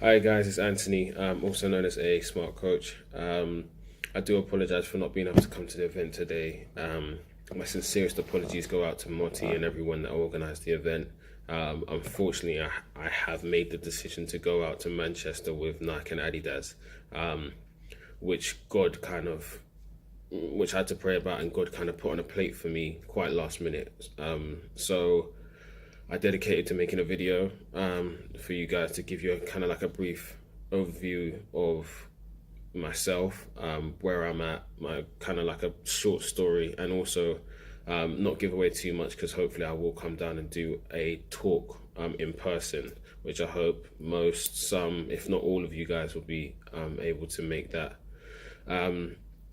Hi guys, it's Anthony, also known as A Smart Coach. I do apologize for not being able to come to the event today. My sincerest apologies go out to Motti and everyone that organized the event. Unfortunately, I have made the decision to go out to Manchester with Nike and Adidas, um, which God kind of, which I had to pray about, and God kind of put on a plate for me quite last minute. So I dedicated to making a video for you guys to give you a kind of like a brief overview of myself, where I'm at, my kind of like a short story, and also not give away too much because hopefully I will come down and do a talk in person, which I hope most, some, if not all of you guys will be able to make that.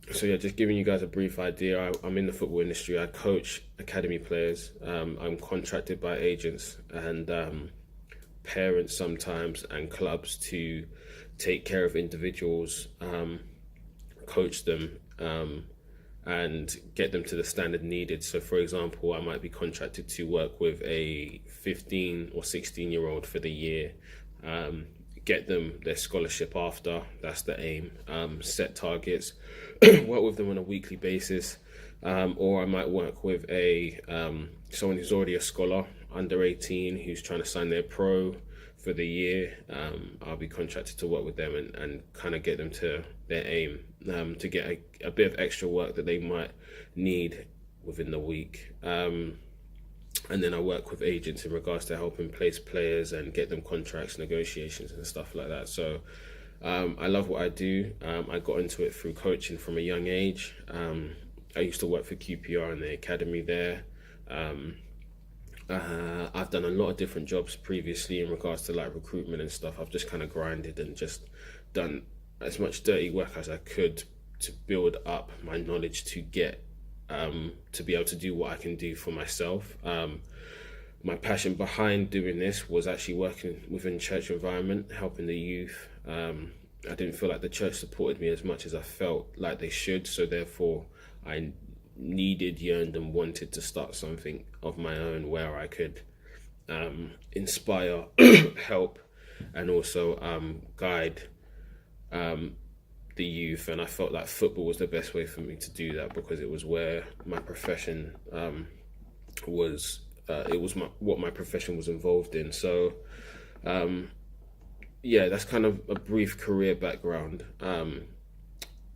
So yeah, just giving you guys a brief idea. I'm in the football industry. I coach academy players. I'm contracted by agents and parents sometimes and clubs to take care of individuals, coach them, and get them to the standard needed. So for example, I might be contracted to work with a 15 or 16-year-old for the year, get them their scholarship after, that's the aim, set targets, work with them on a weekly basis, or I might work with a someone who's already a scholar, under 18, who's trying to sign their pro for the year. I'll be contracted to work with them and kind of get them to their aim, to get a bit of extra work that they might need within the week. And then I work with agents in regards to helping place players and get them contracts, negotiations and stuff like that. So I love what I do. I got into it through coaching from a young age. I used to work for QPR in the academy there. I've done a lot of different jobs previously in regards to like recruitment and stuff. I've just kind of grinded and just done as much dirty work as I could to build up my knowledge to get to be able to do what I can do for myself. My passion behind doing this was actually working within church environment, helping the youth. I didn't feel like the church supported me as much as I felt like they should, so therefore I needed, yearned and wanted to start something of my own where I could inspire, help and also guide the youth. And I felt like football was the best way for me to do that because it was where my profession was, it was what my profession was involved in. So yeah, that's kind of a brief career background.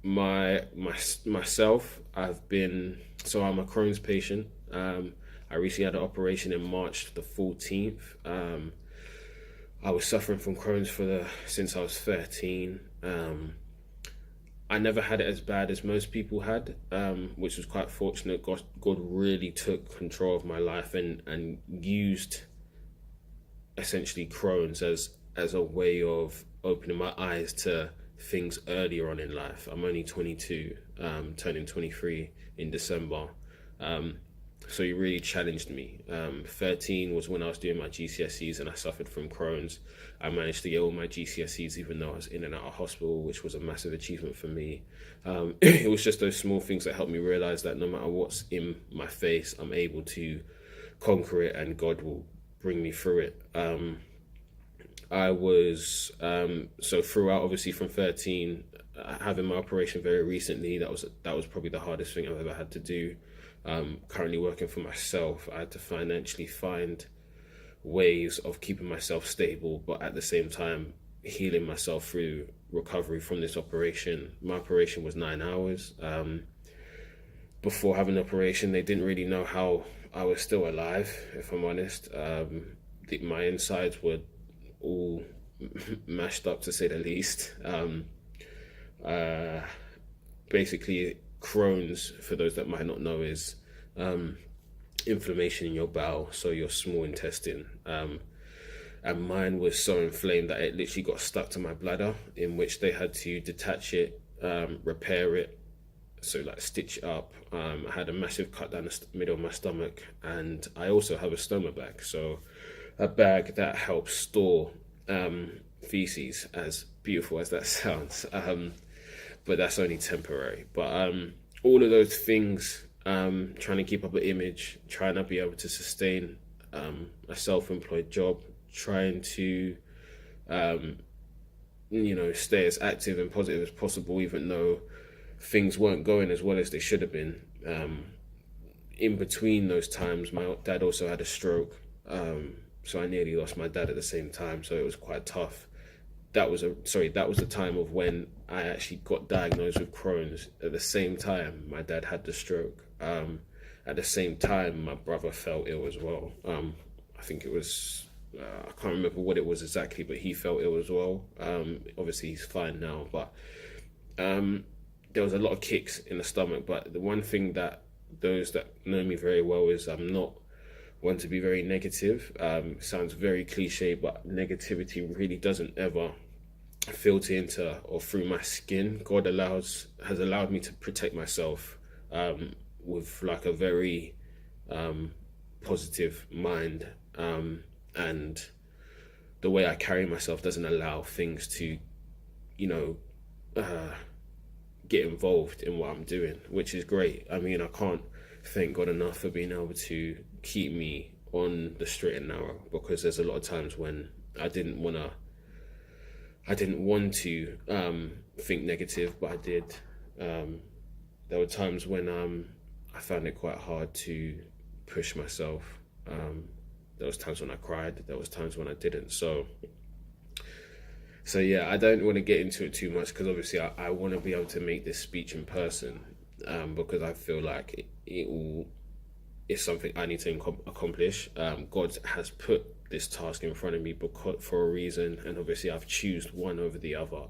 Myself, I'm a Crohn's patient. I recently had an operation in March the 14th. I was suffering from Crohn's since I was 13. I never had it as bad as most people had, which was quite fortunate. God really took control of my life and used essentially Crohn's as a way of opening my eyes to things earlier on in life. I'm only 22, turning 23 in December. So he really challenged me. 13 was when I was doing my GCSEs and I suffered from Crohn's. I managed to get all my GCSEs even though I was in and out of hospital, which was a massive achievement for me. It was just those small things that helped me realize that no matter what's in my face, I'm able to conquer it and God will bring me through it. I was, so throughout, obviously from 13, having my operation very recently, that was probably the hardest thing I've ever had to do. Currently working for myself, I had to financially find ways of keeping myself stable, but at the same time healing myself through recovery from this operation. My operation was 9 hours. Before having the operation, they didn't really know how I was still alive, if I'm honest. My insides were all mashed up, to say the least. Basically, Crohn's, for those that might not know, is inflammation in your bowel, so your small intestine. And mine was so inflamed that it literally got stuck to my bladder, in which they had to detach it, repair it, so like stitch it up. I had a massive cut down the middle of my stomach, and I also have a stoma bag, so a bag that helps store feces, as beautiful as that sounds. But that's only temporary. But all of those things, trying to keep up an image, trying to be able to sustain a self-employed job, trying to stay as active and positive as possible, even though things weren't going as well as they should have been. In between those times, my dad also had a stroke, so I nearly lost my dad at the same time. So it was quite tough. That was the time of when I actually got diagnosed with Crohn's. At the same time, my dad had the stroke. At the same time, my brother fell ill as well. I think it was, I can't remember what it was exactly, but he fell ill as well. Obviously, he's fine now, but there was a lot of kicks in the stomach. But the one thing that those that know me very well is I'm not one to be very negative. Sounds very cliche, but negativity really doesn't ever filter into or through my skin. God has allowed me to protect myself with like a very positive mind, and the way I carry myself doesn't allow things to, get involved in what I'm doing, which is great. I mean, I can't thank God enough for being able to keep me on the straight and narrow, because there's a lot of times when I didn't want to think negative, but I did. There were times when I found it quite hard to push myself. There was times when I cried. There was times when I didn't. So yeah, I don't want to get into it too much, because obviously I want to be able to make this speech in person, because I feel like it's something I need to accomplish. God has put this task in front of me for a reason, and obviously I've chosen one over the other.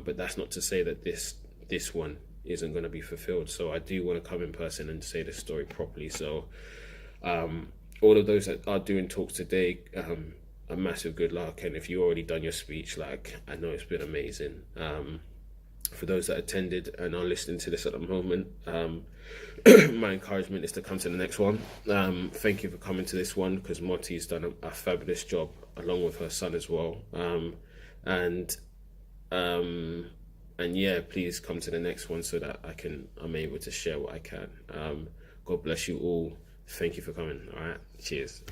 But that's not to say that this one isn't going to be fulfilled. So I do want to come in person and say this story properly. So all of those that are doing talks today, a massive good luck. And if you already done your speech, like, I know it's been amazing. For those that attended and are listening to this at the moment, my encouragement is to come to the next one. Thank you for coming to this one, because Moti's done a fabulous job along with her son as well. And yeah, please come to the next one so that I'm able to share what I can. God bless you all. Thank you for coming. All right, cheers.